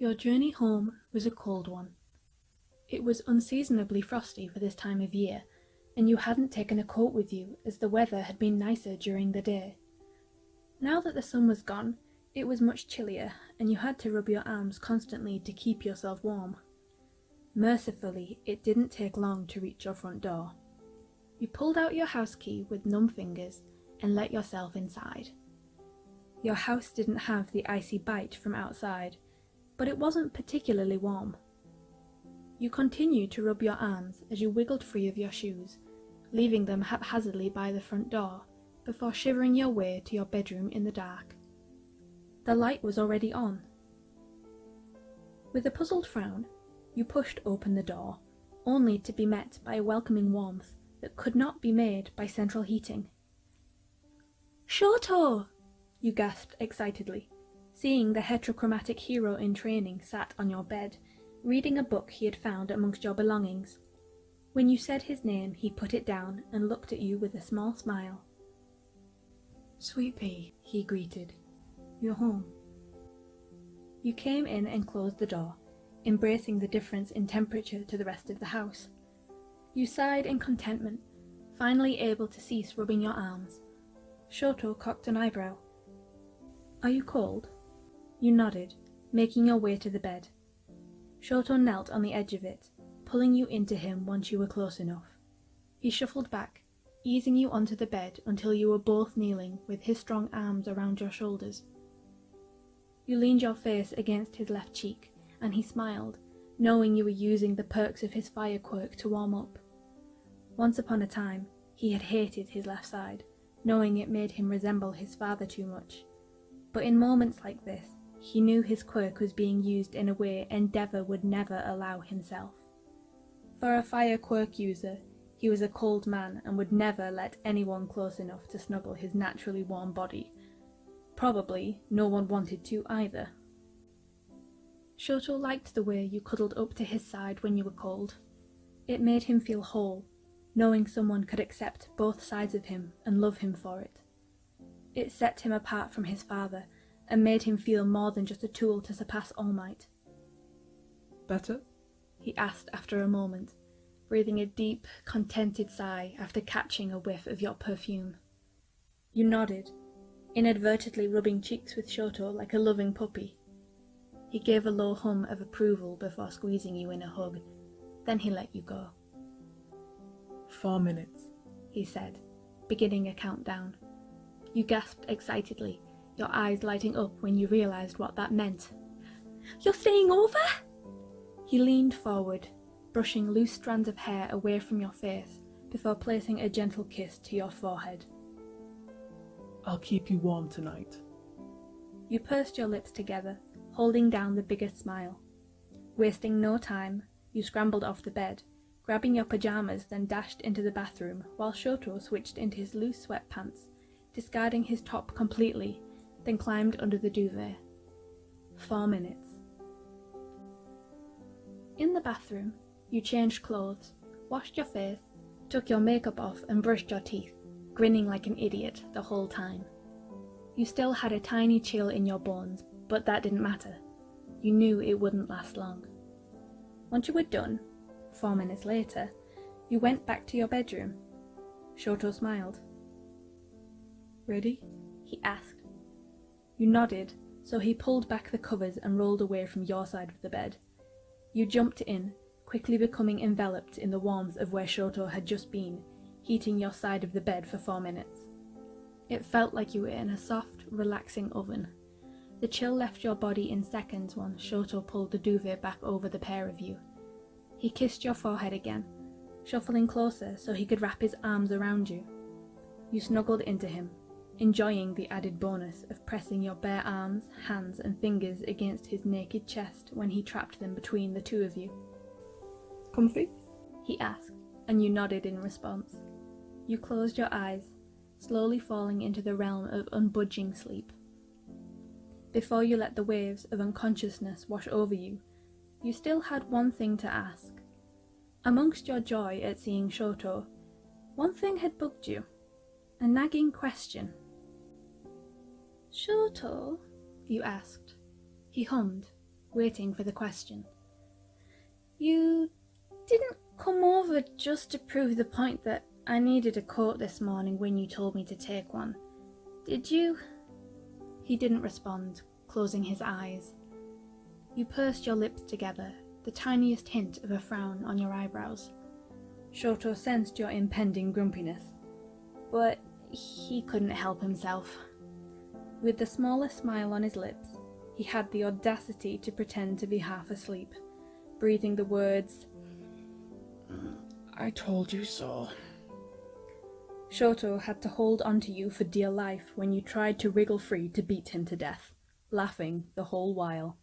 Your journey home was a cold one. It was unseasonably frosty for this time of year, and you hadn't taken a coat with you as the weather had been nicer during the day. Now that the sun was gone, it was much chillier, and you had to rub your arms constantly to keep yourself warm. Mercifully, it didn't take long to reach your front door. You pulled out your house key with numb fingers and let yourself inside. Your house didn't have the icy bite from outside, but it wasn't particularly warm. You continued to rub your arms as you wiggled free of your shoes, leaving them haphazardly by the front door, before shivering your way to your bedroom in the dark. The light was already on. With a puzzled frown, you pushed open the door, only to be met by a welcoming warmth that could not be made by central heating. "Shoto!" you gasped excitedly, seeing the heterochromatic hero in training sat on your bed, reading a book he had found amongst your belongings. When you said his name, he put it down and looked at you with a small smile. "Sweet pea," he greeted. "You're home." You came in and closed the door, embracing the difference in temperature to the rest of the house. You sighed in contentment, finally able to cease rubbing your arms. Shoto cocked an eyebrow. "Are you cold?" You nodded, making your way to the bed. Shoto knelt on the edge of it, pulling you into him once you were close enough. He shuffled back, easing you onto the bed until you were both kneeling with his strong arms around your shoulders. You leaned your face against his left cheek, and he smiled, knowing you were using the perks of his fire quirk to warm up. Once upon a time, he had hated his left side, knowing it made him resemble his father too much. But in moments like this, he knew his quirk was being used in a way Endeavour would never allow himself. For a fire quirk user, he was a cold man and would never let anyone close enough to snuggle his naturally warm body. Probably no one wanted to either. Shoto liked the way you cuddled up to his side when you were cold. It made him feel whole, knowing someone could accept both sides of him and love him for it. It set him apart from his father, and made him feel more than just a tool to surpass All Might. "Better?" he asked after a moment, breathing a deep, contented sigh after catching a whiff of your perfume. You nodded, inadvertently rubbing cheeks with Shoto like a loving puppy. He gave a low hum of approval before squeezing you in a hug, then he let you go. 4 minutes, he said, beginning a countdown. You gasped excitedly, your eyes lighting up when you realized what that meant. "You're staying over?" He leaned forward, brushing loose strands of hair away from your face before placing a gentle kiss to your forehead. "I'll keep you warm tonight." You pursed your lips together, holding down the biggest smile. Wasting no time, you scrambled off the bed, grabbing your pajamas, then dashed into the bathroom while Shoto switched into his loose sweatpants, discarding his top completely, then climbed under the duvet. 4 minutes. In the bathroom, you changed clothes, washed your face, took your makeup off and brushed your teeth, grinning like an idiot the whole time. You still had a tiny chill in your bones, but that didn't matter. You knew it wouldn't last long. Once you were done, 4 minutes later, you went back to your bedroom. Shoto smiled. "Ready?" he asked. You nodded, so he pulled back the covers and rolled away from your side of the bed. You jumped in, quickly becoming enveloped in the warmth of where Shoto had just been, heating your side of the bed for 4 minutes. It felt like you were in a soft, relaxing oven. The chill left your body in seconds once Shoto pulled the duvet back over the pair of you. He kissed your forehead again, shuffling closer so he could wrap his arms around you. You snuggled into him, enjoying the added bonus of pressing your bare arms, hands and fingers against his naked chest when he trapped them between the two of you. "Comfy?" he asked, and you nodded in response. You closed your eyes, slowly falling into the realm of unbudging sleep. Before you let the waves of unconsciousness wash over you, you still had one thing to ask. Amongst your joy at seeing Shoto, one thing had bugged you, a nagging question. "Shoto?" you asked. He hummed, waiting for the question. You didn't come over just to prove the point that I needed a coat this morning when you told me to take one, did you? He didn't respond, closing his eyes. You pursed your lips together, the tiniest hint of a frown on your eyebrows. Shoto sensed your impending grumpiness, but he couldn't help himself. With the smallest smile on his lips, he had the audacity to pretend to be half asleep, breathing the words, I told you so. Shoto had to hold onto you for dear life when you tried to wriggle free to beat him to death, laughing the whole while.